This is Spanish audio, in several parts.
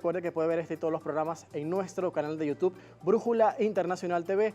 Recuerde que puede ver este y todos los programas en nuestro canal de YouTube, Brújula Internacional TV.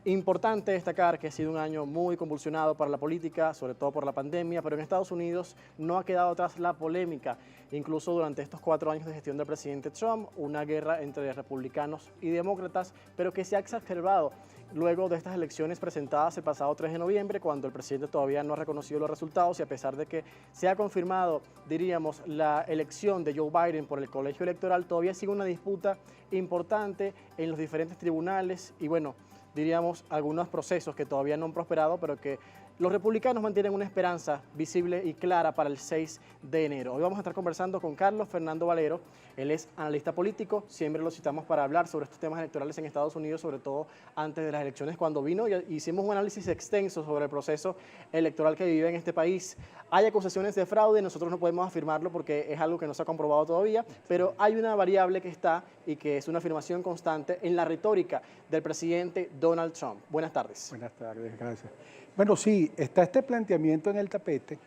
Importante destacar que ha sido un año muy convulsionado para la política, sobre todo por la pandemia, pero en Estados Unidos no ha quedado atrás la polémica. Incluso durante estos 4 años de gestión del presidente Trump, una guerra entre republicanos y demócratas, pero que se ha exacerbado luego de estas elecciones presentadas el pasado 3 de noviembre, cuando el presidente todavía no ha reconocido los resultados y a pesar de que se ha confirmado, diríamos, la elección de Joe Biden por el colegio electoral, todavía sigue una disputa importante en los diferentes tribunales y bueno, diríamos, algunos procesos que todavía no han prosperado, pero que los republicanos mantienen una esperanza visible y clara para el 6 de enero. Hoy vamos a estar conversando con Carlos Fernando Valero. Él es analista político, siempre lo citamos para hablar sobre estos temas electorales en Estados Unidos, sobre todo antes de las elecciones. Cuando vino y hicimos un análisis extenso sobre el proceso electoral que vive en este país. Hay acusaciones de fraude, nosotros no podemos afirmarlo porque es algo que no se ha comprobado todavía, pero hay una variable que está y que es una afirmación constante en la retórica del presidente Donald Trump. Buenas tardes. Buenas tardes, gracias. Bueno, sí, está este planteamiento en el tapete.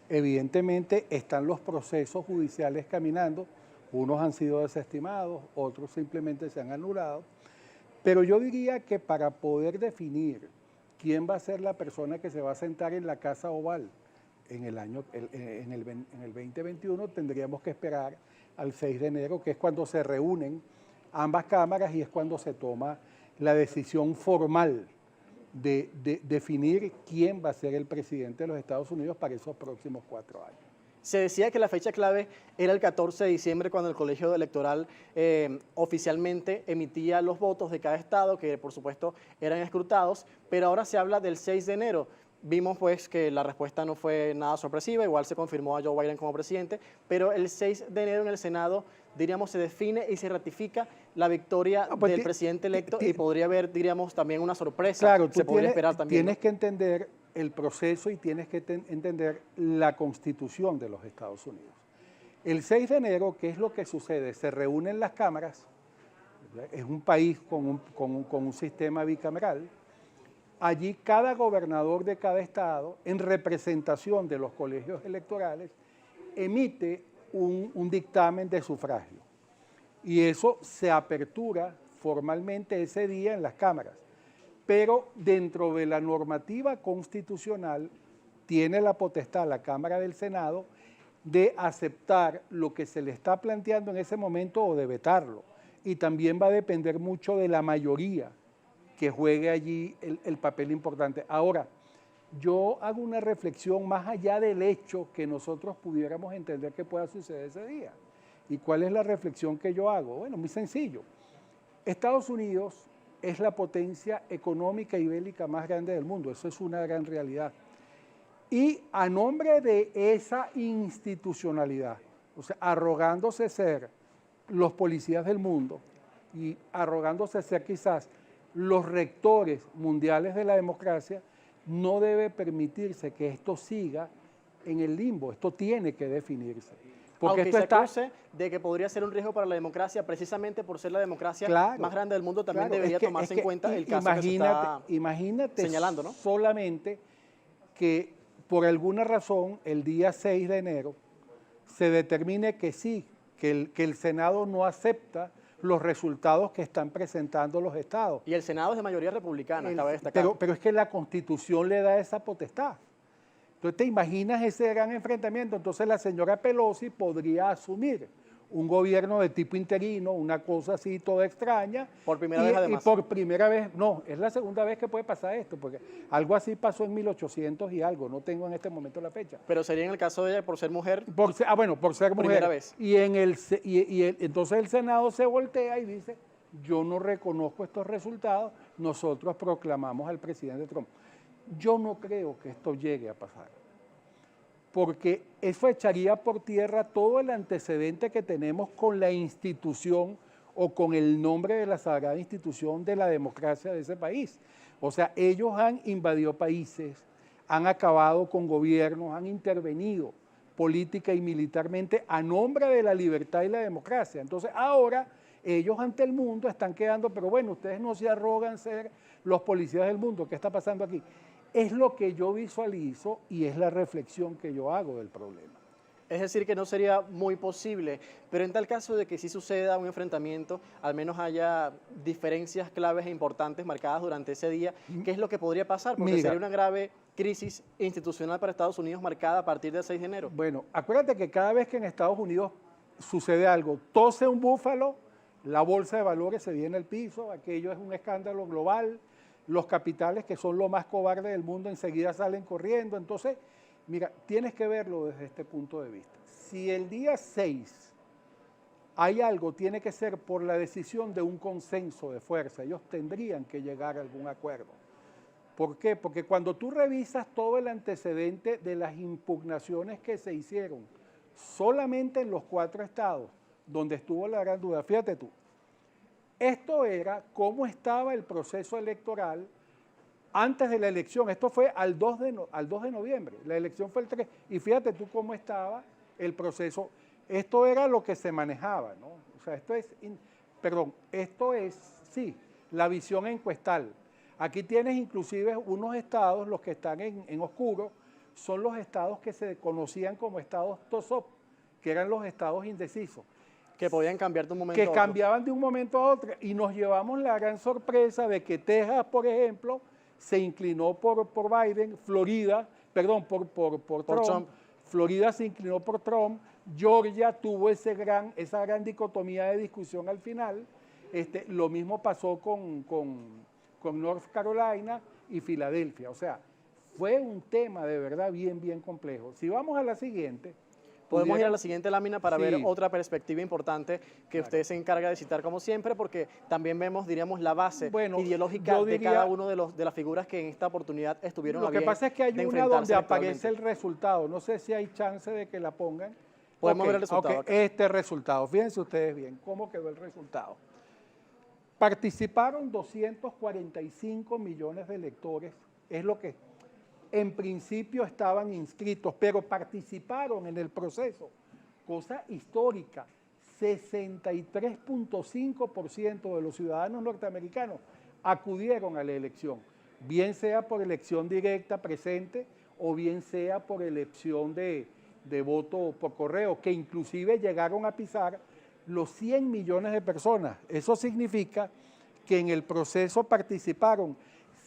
Evidentemente están los procesos judiciales caminando. Unos han sido desestimados, otros simplemente se han anulado. Pero yo diría que para poder definir quién va a ser la persona que se va a sentar en la Casa Oval en el 2021, tendríamos que esperar al 6 de enero, que es cuando se reúnen ambas cámaras y es cuando se toma la decisión formal de definir quién va a ser el presidente de los Estados Unidos para esos próximos 4 años. Se decía que la fecha clave era el 14 de diciembre cuando el colegio electoral oficialmente emitía los votos de cada estado, que por supuesto eran escrutados, pero ahora se habla del 6 de enero. Vimos pues que la respuesta no fue nada sorpresiva, igual se confirmó a Joe Biden como presidente, pero el 6 de enero en el Senado, diríamos, se define y se ratifica la victoria del presidente electo y podría haber, diríamos, también una sorpresa. Claro, se podría esperar también. Tienes que entender el proceso y tienes que entender la Constitución de los Estados Unidos. El 6 de enero, ¿qué es lo que sucede? Se reúnen las cámaras, ¿verdad? Es un país con un sistema bicameral. Allí cada gobernador de cada estado, en representación de los colegios electorales, emite un dictamen de sufragio. Y eso se apertura formalmente ese día en las cámaras. Pero dentro de la normativa constitucional tiene la potestad la Cámara del Senado de aceptar lo que se le está planteando en ese momento o de vetarlo. Y también va a depender mucho de la mayoría que juegue allí el papel importante. Ahora, yo hago una reflexión más allá del hecho que nosotros pudiéramos entender que pueda suceder ese día. ¿Y cuál es la reflexión que yo hago? Bueno, muy sencillo. Estados Unidos es la potencia económica y bélica más grande del mundo, eso es una gran realidad. Y a nombre de esa institucionalidad, o sea, arrogándose ser los policías del mundo y arrogándose ser quizás los rectores mundiales de la democracia, no debe permitirse que esto siga en el limbo, esto tiene que definirse. Porque aunque se acuse de que podría ser un riesgo para la democracia, precisamente por ser la democracia más grande del mundo, también debería tomarse en cuenta el caso que se está señalando, ¿no? Solamente que por alguna razón el día 6 de enero se determine que sí, que el Senado no acepta los resultados que están presentando los estados. Y el Senado es de mayoría republicana, cabe destacar. Pero es que la Constitución le da esa potestad. Entonces, ¿te imaginas ese gran enfrentamiento? Entonces, la señora Pelosi podría asumir un gobierno de tipo interino, una cosa así toda extraña. Por primera vez, además. Y por primera vez, no, es la segunda vez que puede pasar esto, porque algo así pasó en 1800 y algo, no tengo en este momento la fecha. Pero sería en el caso de ella por ser mujer. Por ser mujer. Primera vez. Entonces el Senado se voltea y dice, yo no reconozco estos resultados, nosotros proclamamos al presidente Trump. Yo no creo que esto llegue a pasar, porque eso echaría por tierra todo el antecedente que tenemos con la institución o con el nombre de la sagrada institución de la democracia de ese país. O sea, ellos han invadido países, han acabado con gobiernos, han intervenido política y militarmente a nombre de la libertad y la democracia. Entonces ahora ellos ante el mundo están quedando, pero bueno, ustedes no se arrogan ser los policías del mundo, ¿qué está pasando aquí? Es lo que yo visualizo y es la reflexión que yo hago del problema. Es decir, que no sería muy posible, pero en tal caso de que sí suceda un enfrentamiento, al menos haya diferencias claves e importantes marcadas durante ese día, ¿qué es lo que podría pasar? Porque Mira, sería una grave crisis institucional para Estados Unidos marcada a partir del 6 de enero. bueno, acuérdate que cada vez que en Estados Unidos sucede algo, tose un búfalo, la bolsa de valores se viene al piso, aquello es un escándalo global, los capitales que son lo más cobarde del mundo enseguida salen corriendo. Entonces, mira, tienes que verlo desde este punto de vista. Si el día 6 hay algo, tiene que ser por la decisión de un consenso de fuerza, ellos tendrían que llegar a algún acuerdo. ¿Por qué? Porque cuando tú revisas todo el antecedente de las impugnaciones que se hicieron solamente en los 4 estados donde estuvo la gran duda, fíjate tú, esto era cómo estaba el proceso electoral antes de la elección. Esto fue al 2 de noviembre, la elección fue el 3, y fíjate tú cómo estaba el proceso. Esto era lo que se manejaba, ¿no? O sea, esto es, sí, la visión encuestal. Aquí tienes inclusive unos estados, los que están en oscuro, son los estados que se conocían como estados TOSOP, que eran los estados indecisos. Que podían cambiar de un momento Que a otro. cambiaban de un momento a otro, y nos llevamos la gran sorpresa de que Texas, por ejemplo, se inclinó por Biden, por Trump. Florida se inclinó por Trump, Georgia tuvo esa gran dicotomía de discusión al final. Lo mismo pasó con North Carolina y Filadelfia. O sea, fue un tema de verdad bien complejo. Si vamos a la siguiente. Podemos ir a la siguiente lámina para ver Sí. otra perspectiva importante que Claro. usted se encarga de citar como siempre, porque también vemos, diríamos, la base Bueno, ideológica yo de diría- cada uno de las figuras que en esta oportunidad estuvieron a Lo que bien pasa es que hay de una enfrentarse donde aparece electoralmente. el resultado. No sé si hay chance de que la pongan. Podemos ver el resultado acá. Este resultado. Fíjense ustedes bien cómo quedó el resultado. Participaron 245 millones de electores, es lo que en principio estaban inscritos, pero participaron en el proceso. Cosa histórica, 63.5% de los ciudadanos norteamericanos acudieron a la elección, bien sea por elección directa presente o bien sea por elección de voto por correo, que inclusive llegaron a pisar los 100 millones de personas. Eso significa que en el proceso participaron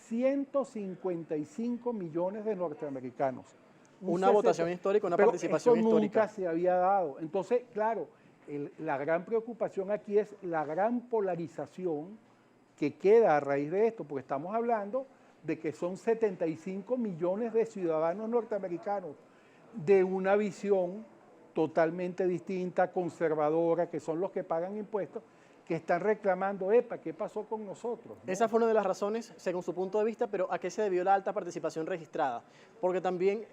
155 millones de norteamericanos. Una votación histórica, una pero participación eso histórica. nunca se había dado. Entonces, claro, la gran preocupación aquí es la gran polarización que queda a raíz de esto, porque estamos hablando de que son 75 millones de ciudadanos norteamericanos de una visión totalmente distinta, conservadora, que son los que pagan impuestos, que están reclamando, epa, ¿qué pasó con nosotros? ¿No? Esa fue una de las razones, según su punto de vista, pero ¿a qué se debió la alta participación registrada? Porque también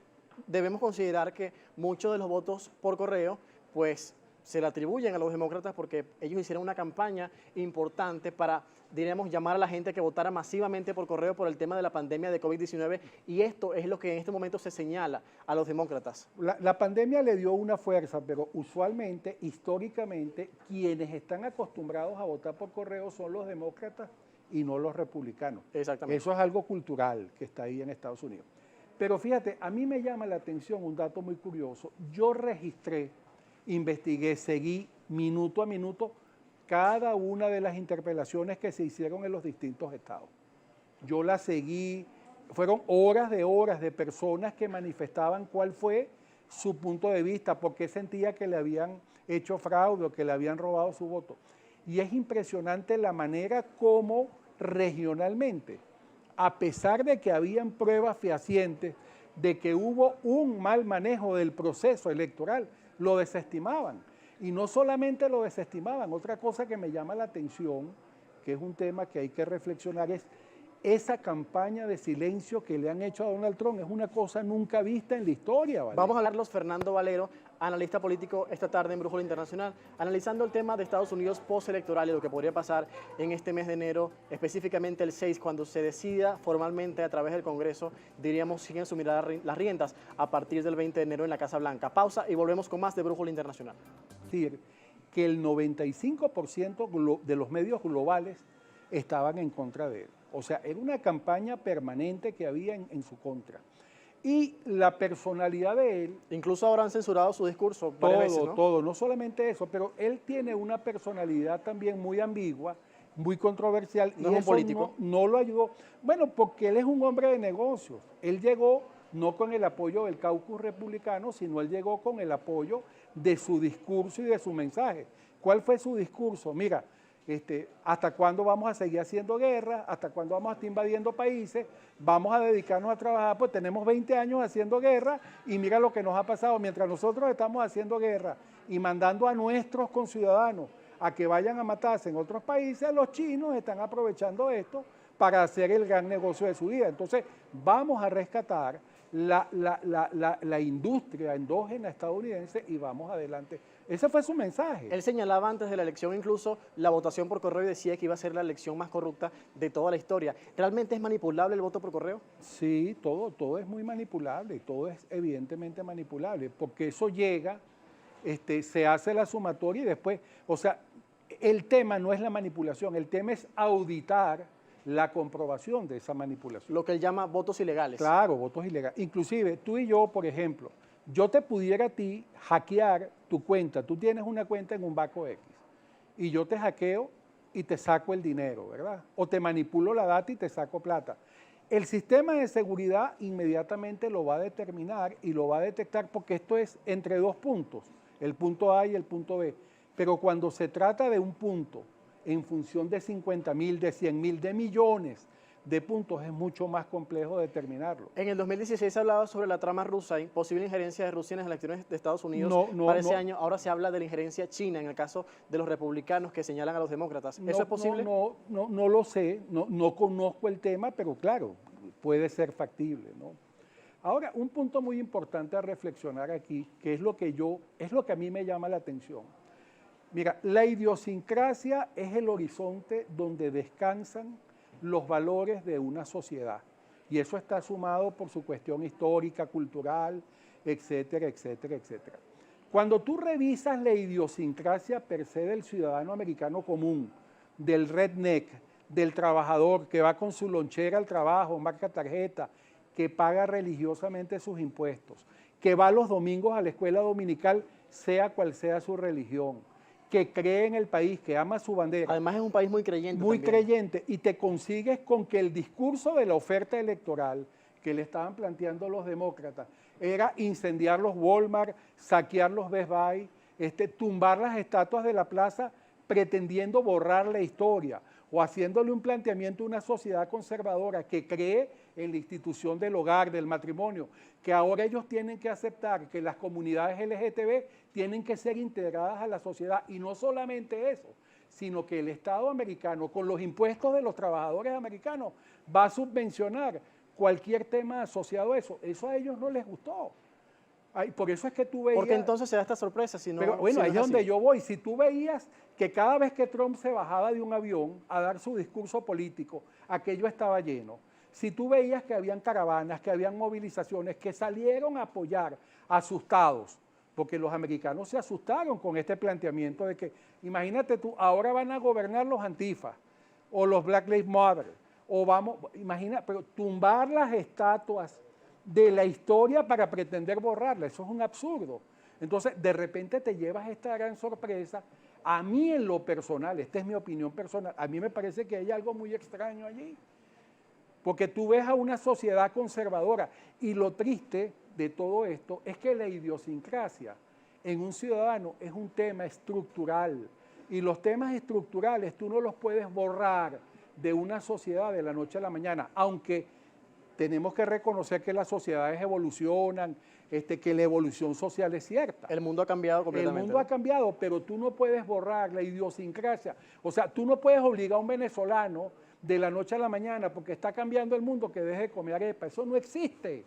debemos considerar que muchos de los votos por correo, pues se le atribuyen a los demócratas porque ellos hicieron una campaña importante para, diríamos, llamar a la gente a que votara masivamente por correo por el tema de la pandemia de COVID-19, y esto es lo que en este momento se señala a los demócratas. La pandemia le dio una fuerza, pero usualmente, históricamente, quienes están acostumbrados a votar por correo son los demócratas y no los republicanos. Exactamente. Eso es algo cultural que está ahí en Estados Unidos. Pero fíjate, a mí me llama la atención un dato muy curioso. Yo registré, investigué, seguí minuto a minuto cada una de las interpelaciones que se hicieron en los distintos estados. Yo las seguí, fueron horas de personas que manifestaban cuál fue su punto de vista, por qué sentía que le habían hecho fraude o que le habían robado su voto. Y es impresionante la manera como regionalmente, a pesar de que habían pruebas fehacientes de que hubo un mal manejo del proceso electoral, lo desestimaban. Y no solamente lo desestimaban, otra cosa que me llama la atención, que es un tema que hay que reflexionar, es esa campaña de silencio que le han hecho a Donald Trump. Es una cosa nunca vista en la historia. ¿Vale? Vamos a hablarlos Fernando Valero, analista político esta tarde en Brújula Internacional, analizando el tema de Estados Unidos postelectoral y lo que podría pasar en este mes de enero, específicamente el 6, cuando se decida formalmente a través del Congreso, diríamos, quién asumirá las riendas a partir del 20 de enero en la Casa Blanca. Pausa y volvemos con más de Brújula Internacional. Es decir, que el 95% de los medios globales estaban en contra de él. O sea, era una campaña permanente que había en su contra. y la personalidad de él. Incluso ahora han censurado su discurso varias veces, ¿no? Todo, no solamente eso, pero él tiene una personalidad también muy ambigua, muy controversial. No y es un eso político. no lo ayudó. Bueno, porque él es un hombre de negocios. Él llegó no con el apoyo del caucus republicano, sino él llegó con el apoyo de su discurso y de su mensaje. ¿Cuál fue su discurso? Mira, ¿hasta cuándo vamos a seguir haciendo guerra? ¿Hasta cuándo vamos a estar invadiendo países? Vamos a dedicarnos a trabajar, pues tenemos 20 años haciendo guerra y mira lo que nos ha pasado. Mientras nosotros estamos haciendo guerra y mandando a nuestros conciudadanos a que vayan a matarse en otros países, los chinos están aprovechando esto para hacer el gran negocio de su vida. Entonces, vamos a rescatar la industria endógena estadounidense y vamos adelante. Ese fue su mensaje. Él señalaba antes de la elección incluso la votación por correo y decía que iba a ser la elección más corrupta de toda la historia. ¿Realmente es manipulable el voto por correo? Sí, todo es muy manipulable, todo es evidentemente manipulable, porque eso llega, se hace la sumatoria y después, o sea, el tema no es la manipulación, el tema es auditar la comprobación de esa manipulación. Lo que él llama votos ilegales. Claro, votos ilegales. Inclusive, tú y yo, por ejemplo, yo te pudiera a ti hackear tu cuenta. Tú tienes una cuenta en un banco X y yo te hackeo y te saco el dinero, ¿verdad? O te manipulo la data y te saco plata. El sistema de seguridad inmediatamente lo va a determinar y lo va a detectar porque esto es entre dos puntos, el punto A y el punto B. Pero cuando se trata de un punto en función de 50.000, de 100.000, de millones de puntos, es mucho más complejo determinarlo. En el 2016 se hablaba sobre la trama rusa y posible injerencia de Rusia en las elecciones de Estados Unidos para ese año. Ahora se habla de la injerencia china en el caso de los republicanos que señalan a los demócratas. ¿Eso es posible? No lo sé, no conozco el tema, pero claro, puede ser factible, ¿no? Ahora, un punto muy importante a reflexionar aquí, que es lo que a mí me llama la atención. Mira, la idiosincrasia es el horizonte donde descansan los valores de una sociedad. Y eso está sumado por su cuestión histórica, cultural, etcétera, etcétera, etcétera. Cuando tú revisas la idiosincrasia per se del ciudadano americano común, del redneck, del trabajador que va con su lonchera al trabajo, marca tarjeta, que paga religiosamente sus impuestos, que va los domingos a la escuela dominical, sea cual sea su religión, que cree en el país, que ama su bandera. Además es un país muy creyente. Muy creyente, y te consigues con que el discurso de la oferta electoral que le estaban planteando los demócratas era incendiar los Walmart, saquear los Best Buy, tumbar las estatuas de la plaza pretendiendo borrar la historia o haciéndole un planteamiento a una sociedad conservadora que cree en la institución del hogar, del matrimonio, que ahora ellos tienen que aceptar que las comunidades LGTB tienen que ser integradas a la sociedad, y no solamente eso, sino que el Estado americano, con los impuestos de los trabajadores americanos, va a subvencionar cualquier tema asociado a eso. Eso a ellos no les gustó. Ay, por eso es que tú veías... ¿Por qué entonces se da esta sorpresa? Pero bueno, ahí es donde yo voy. Si tú veías que cada vez que Trump se bajaba de un avión a dar su discurso político, aquello estaba lleno. Si tú veías que habían caravanas, que habían movilizaciones, que salieron a apoyar asustados, porque los americanos se asustaron con este planteamiento de que, imagínate tú, ahora van a gobernar los antifas o los Black Lives Matter, o vamos, imagina, pero tumbar las estatuas de la historia para pretender borrarla, eso es un absurdo. Entonces, de repente te llevas esta gran sorpresa. A mí en lo personal, esta es mi opinión personal, a mí me parece que hay algo muy extraño allí, porque tú ves a una sociedad conservadora, y lo triste de todo esto es que la idiosincrasia en un ciudadano es un tema estructural, y los temas estructurales tú no los puedes borrar de una sociedad de la noche a la mañana, aunque tenemos que reconocer que las sociedades evolucionan, que la evolución social es cierta. El mundo ha cambiado completamente. El mundo ha cambiado, pero tú no puedes borrar la idiosincrasia. O sea, tú no puedes obligar a un venezolano de la noche a la mañana porque está cambiando el mundo que deje de comer arepa. Eso no existe.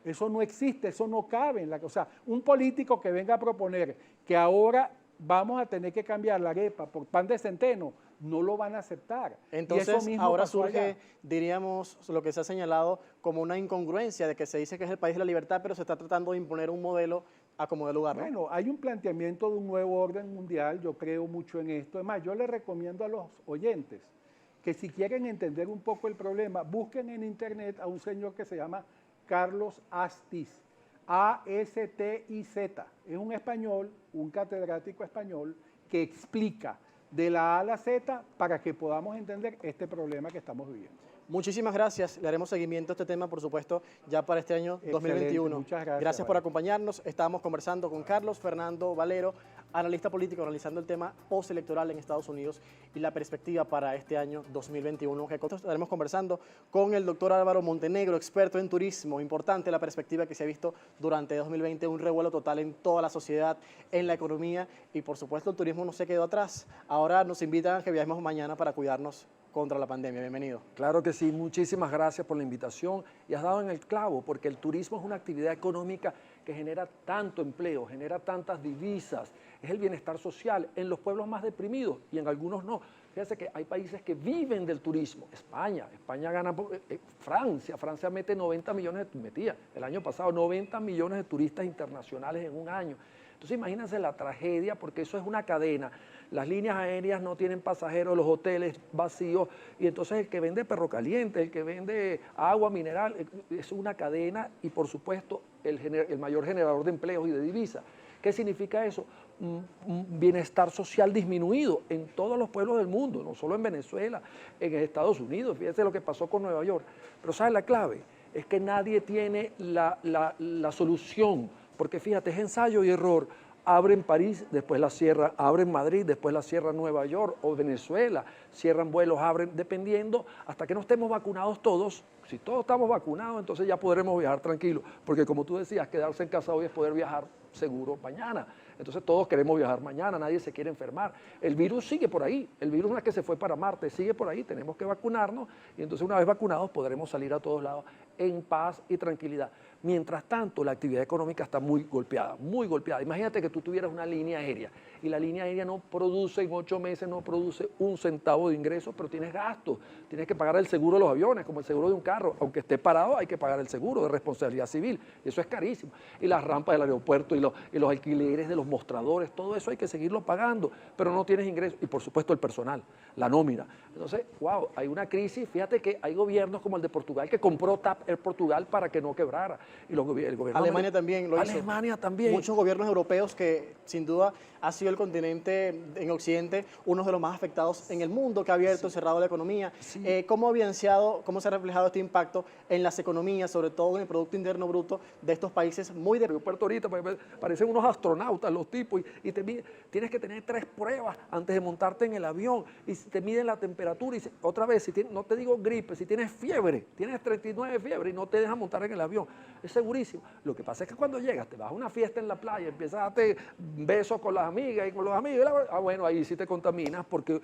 Eso no existe, eso no cabe en la... O sea, un político que venga a proponer que ahora vamos a tener que cambiar la arepa por pan de centeno, no lo van a aceptar. Entonces, ahora surge, diríamos, lo que se ha señalado como una incongruencia de que se dice que es el país de la libertad, pero se está tratando de imponer un modelo a como de lugar, ¿no? Bueno, hay un planteamiento de un nuevo orden mundial, yo creo mucho en esto. Además, yo les recomiendo a los oyentes que si quieren entender un poco el problema, busquen en internet a un señor que se llama Carlos Astiz, A-S-T-I-Z. Es un español, un catedrático español que explica de la A a la Z para que podamos entender este problema que estamos viviendo. Muchísimas gracias. Le haremos seguimiento a este tema, por supuesto, ya para este año 2021. Muchas gracias. Gracias por acompañarnos. Estábamos conversando con Carlos Fernando Valero, analista político, analizando el tema postelectoral en Estados Unidos y la perspectiva para este año 2021. Que estaremos conversando con el doctor Álvaro Montenegro, experto en turismo. Importante la perspectiva que se ha visto durante 2020, un revuelo total en toda la sociedad, en la economía y, por supuesto, el turismo no se quedó atrás. Ahora nos invitan a que viajemos mañana para cuidarnos contra la pandemia. Bienvenido. Claro que sí, muchísimas gracias por la invitación y has dado en el clavo, porque el turismo es una actividad económica que genera tanto empleo, genera tantas divisas, es el bienestar social en los pueblos más deprimidos y en algunos no. Fíjense que hay países que viven del turismo. España gana, Francia mete 90 millones, metía el año pasado 90 millones de turistas internacionales en un año. Entonces imagínense la tragedia, porque eso es una cadena. Las líneas aéreas no tienen pasajeros, los hoteles vacíos, y entonces el que vende perro caliente, el que vende agua mineral, es una cadena y por supuesto el mayor generador de empleos y de divisas. ¿Qué significa eso? Un bienestar social disminuido en todos los pueblos del mundo, no solo en Venezuela, en Estados Unidos. Fíjense lo que pasó con Nueva York. Pero ¿sabes la clave? Es que nadie tiene la solución, porque fíjate, es ensayo y error. Abren París, después la cierran, abren Madrid, después la cierran Nueva York o Venezuela, cierran vuelos, abren, dependiendo, hasta que no estemos vacunados todos. Si todos estamos vacunados, entonces ya podremos viajar tranquilos, porque como tú decías, quedarse en casa hoy es poder viajar seguro mañana. Entonces todos queremos viajar mañana, nadie se quiere enfermar. El virus sigue por ahí, el virus no es que se fue para Marte, sigue por ahí, tenemos que vacunarnos y entonces una vez vacunados podremos salir a todos lados en paz y tranquilidad. Mientras tanto, la actividad económica está muy golpeada, muy golpeada. Imagínate que tú tuvieras una línea aérea y la línea aérea no produce, en 8 meses no produce un centavo de ingresos, pero tienes gastos. Tienes que pagar el seguro de los aviones, como el seguro de un carro. Aunque esté parado, hay que pagar el seguro de responsabilidad civil. Y eso es carísimo. Y las rampas del aeropuerto y los alquileres de los mostradores, todo eso hay que seguirlo pagando, pero no tienes ingresos. Y por supuesto el personal, la nómina. Entonces, wow, hay una crisis. Fíjate que hay gobiernos como el de Portugal que compró TAP Air Portugal para que no quebrara. Y el gobierno Alemania también lo hizo. Alemania también. Muchos gobiernos europeos que sin duda ha sido el continente en Occidente uno de los más afectados en el mundo, que ha abierto y cerrado la economía. Sí. ¿Cómo se ha reflejado este impacto en las economías, sobre todo en el Producto Interno Bruto de estos países muy de... Puerto ahorita parecen unos astronautas los tipos y tienes que tener 3 pruebas antes de montarte en el avión y te miden la temperatura y otra vez, no te digo gripe, si tienes fiebre, tienes 39 fiebre y no te dejan montar en el avión, es segurísimo. Lo que pasa es que cuando llegas, te vas a una fiesta en la playa, empiezas a darte besos con las amigas y con los amigos, bueno, ahí sí te contaminas porque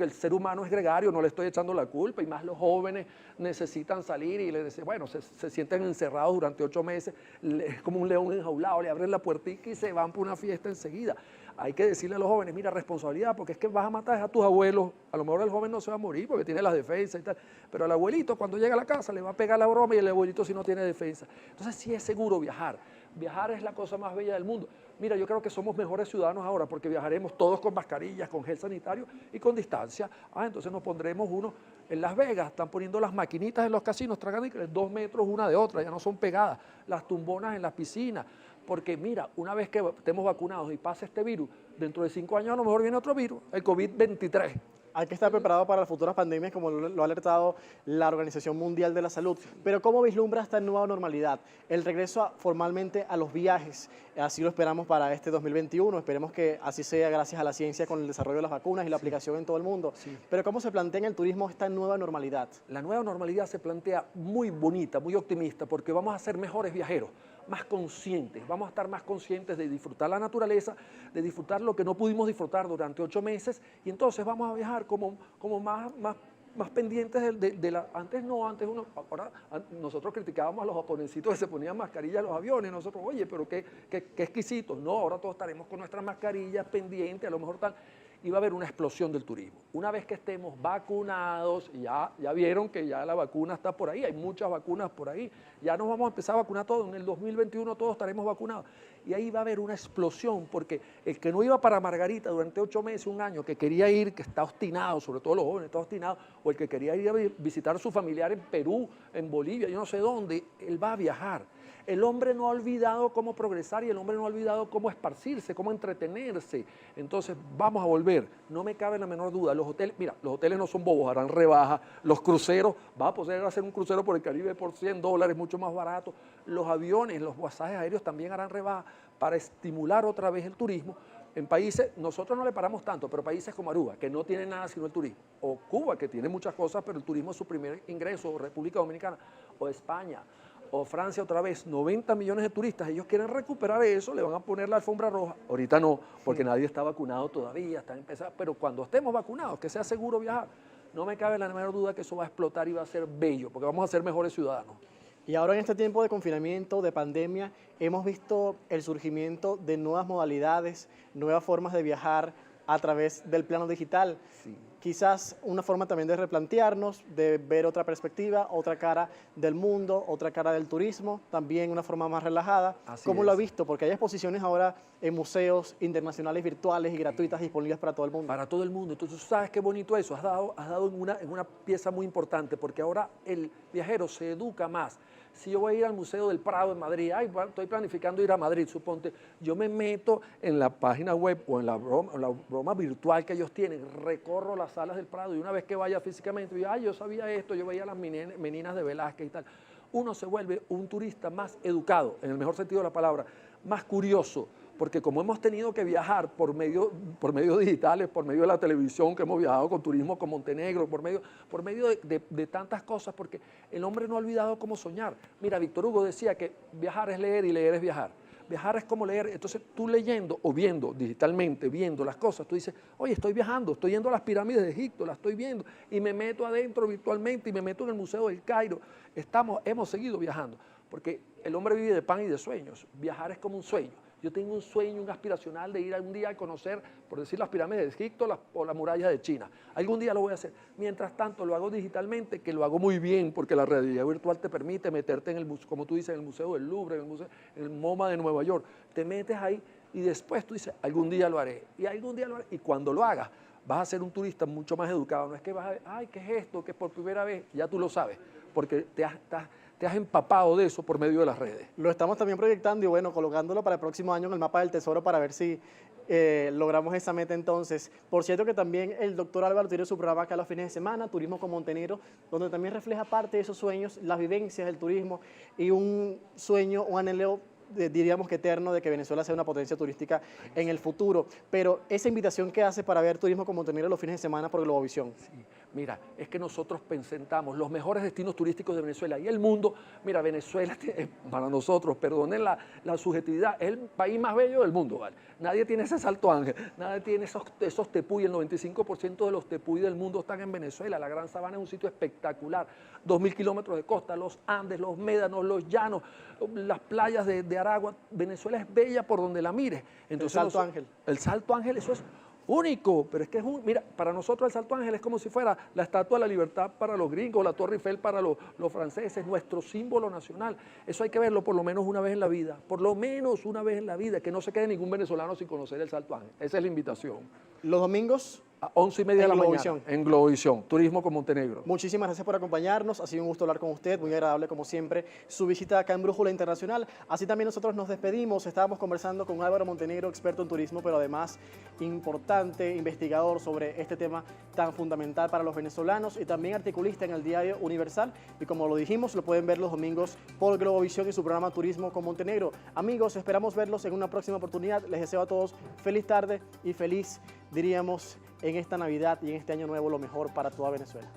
el ser humano es gregario, no le estoy echando la culpa, y más los jóvenes necesitan salir y se sienten encerrados durante 8 meses, es como un león enjaulado, le abren la puertica y se van por una fiesta enseguida. Hay que decirle a los jóvenes, mira, responsabilidad, porque es que vas a matar a tus abuelos. A lo mejor el joven no se va a morir porque tiene las defensas y tal, pero al abuelito cuando llega a la casa le va a pegar la broma y el abuelito si no tiene defensa. Entonces sí es seguro viajar. Viajar es la cosa más bella del mundo. Mira, yo creo que somos mejores ciudadanos ahora porque viajaremos todos con mascarillas, con gel sanitario y con distancia. Entonces nos pondremos uno en Las Vegas, están poniendo las maquinitas en los casinos, tragan 2 metros una de otra, ya no son pegadas, las tumbonas en las piscinas. Porque mira, una vez que estemos vacunados y pase este virus, dentro de 5 años a lo mejor viene otro virus, el COVID-23. Hay que estar preparado para las futuras pandemias, como lo ha alertado la Organización Mundial de la Salud. Pero ¿cómo vislumbra esta nueva normalidad? El regreso formalmente a los viajes, así lo esperamos para este 2021. Esperemos que así sea gracias a la ciencia con el desarrollo de las vacunas y la aplicación en todo el mundo. Sí. Pero ¿cómo se plantea en el turismo esta nueva normalidad? La nueva normalidad se plantea muy bonita, muy optimista, porque vamos a ser mejores viajeros, más conscientes, vamos a estar más conscientes de disfrutar la naturaleza, de disfrutar lo que no pudimos disfrutar durante 8 meses, y entonces vamos a viajar como más pendientes de la... Ahora nosotros criticábamos a los japonesitos que se ponían mascarillas en los aviones, nosotros, oye, pero qué exquisitos. No, ahora todos estaremos con nuestras mascarillas pendientes, a lo mejor tal. y va a haber una explosión del turismo. Una vez que estemos vacunados, ya vieron que ya la vacuna está por ahí, hay muchas vacunas por ahí, ya nos vamos a empezar a vacunar todos, en el 2021 todos estaremos vacunados. Y ahí va a haber una explosión, porque el que no iba para Margarita durante 8 meses, un año, que quería ir, que está obstinado, sobre todo los jóvenes, está obstinado, o el que quería ir a visitar a su familiar en Perú, en Bolivia, yo no sé dónde, él va a viajar. El hombre no ha olvidado cómo progresar y el hombre no ha olvidado cómo esparcirse, cómo entretenerse. Entonces, vamos a volver. No me cabe la menor duda. Los hoteles, mira, los hoteles no son bobos, harán rebaja. Los cruceros, va a poder hacer un crucero por el Caribe por $100, mucho más barato. Los aviones, los pasajes aéreos también harán rebaja para estimular otra vez el turismo. En países, nosotros no le paramos tanto, pero países como Aruba, que no tienen nada sino el turismo, o Cuba, que tiene muchas cosas, pero el turismo es su primer ingreso, o República Dominicana, o España, o Francia otra vez, 90 millones de turistas, ellos quieren recuperar eso, le van a poner la alfombra roja. Ahorita no, porque nadie está vacunado todavía, está empezando, pero cuando estemos vacunados, que sea seguro viajar, no me cabe la menor duda que eso va a explotar y va a ser bello, porque vamos a ser mejores ciudadanos. Y ahora en este tiempo de confinamiento, de pandemia, hemos visto el surgimiento de nuevas modalidades, nuevas formas de viajar a través del plano digital. Sí. Quizás una forma también de replantearnos, de ver otra perspectiva, otra cara del mundo, otra cara del turismo, también una forma más relajada. ¿Cómo lo ha visto? Porque hay exposiciones ahora en museos internacionales virtuales y gratuitas disponibles para todo el mundo. Para todo el mundo. Entonces, ¿sabes qué bonito eso? Has dado en una pieza muy importante, porque ahora el viajero se educa más. Si yo voy a ir al Museo del Prado en Madrid, estoy planificando ir a Madrid, suponte, yo me meto en la página web o en la broma virtual que ellos tienen, recorro las salas del Prado y una vez que vaya físicamente, digo, yo sabía esto, yo veía las meninas de Velázquez y tal. Uno se vuelve un turista más educado, en el mejor sentido de la palabra, más curioso, porque como hemos tenido que viajar por medios digitales, por medio de la televisión, que hemos viajado con turismo con Montenegro, por medio de tantas cosas, porque el hombre no ha olvidado cómo soñar. Mira, Víctor Hugo decía que viajar es leer y leer es viajar. Viajar es como leer, entonces tú leyendo o viendo digitalmente, viendo las cosas, tú dices, oye, estoy viajando, estoy yendo a las pirámides de Egipto, las estoy viendo, y me meto adentro virtualmente y me meto en el Museo del Cairo. Hemos seguido viajando, porque el hombre vive de pan y de sueños. Viajar es como un sueño. Yo tengo un sueño, un aspiracional de ir algún día a conocer, por decir, las pirámides de Egipto o las murallas de China. Algún día lo voy a hacer. Mientras tanto, lo hago digitalmente, que lo hago muy bien, porque la realidad virtual te permite meterte en el, como tú dices, en el Museo del Louvre, en el MoMA de Nueva York. Te metes ahí y después tú dices, algún día lo haré. Y algún día lo haré. Y cuando lo hagas, vas a ser un turista mucho más educado. No es que vas a ver, ay, ¿qué es esto? Que es por primera vez. Ya tú lo sabes, porque te has empapado de eso por medio de las redes. Lo estamos también proyectando y bueno, colocándolo para el próximo año en el mapa del tesoro para ver si logramos esa meta entonces. Por cierto que también el doctor Álvaro tiene su programa acá los fines de semana, Turismo con Montenegro, donde también refleja parte de esos sueños, las vivencias del turismo y un sueño, un anhelo, diríamos que eterno, de que Venezuela sea una potencia turística en el futuro. Pero esa invitación que hace para ver Turismo con Montenegro los fines de semana por Globovisión. Sí. Mira, es que nosotros presentamos los mejores destinos turísticos de Venezuela y el mundo. Mira, Venezuela, para nosotros, perdonen la subjetividad, es el país más bello del mundo, ¿vale? Nadie tiene ese Salto Ángel, nadie tiene esos tepuy, el 95% de los tepuy del mundo están en Venezuela. La Gran Sabana es un sitio espectacular, 2.000 kilómetros de costa, los Andes, los médanos, los llanos, las playas de Aragua. Venezuela es bella por donde la mires. Entonces, el Salto Ángel. El Salto Ángel, eso es único, pero es que mira, para nosotros el Salto Ángel es como si fuera la Estatua de la Libertad para los gringos, la Torre Eiffel para los franceses, nuestro símbolo nacional. Eso hay que verlo por lo menos una vez en la vida, por lo menos una vez en la vida, que no se quede ningún venezolano sin conocer el Salto Ángel. Esa es la invitación. Los domingos a 11:30 de la mañana en Globovisión, Turismo con Montenegro. Muchísimas gracias por acompañarnos, ha sido un gusto hablar con usted, muy agradable como siempre su visita acá en Brújula Internacional. Así también nosotros nos despedimos, estábamos conversando con Álvaro Montenegro, experto en turismo, pero además importante investigador sobre este tema tan fundamental para los venezolanos y también articulista en el diario Universal. Y como lo dijimos, lo pueden ver los domingos por Globovisión y su programa Turismo con Montenegro. Amigos, esperamos verlos en una próxima oportunidad. Les deseo a todos feliz tarde y feliz, diríamos, en esta Navidad y en este año nuevo, lo mejor para toda Venezuela.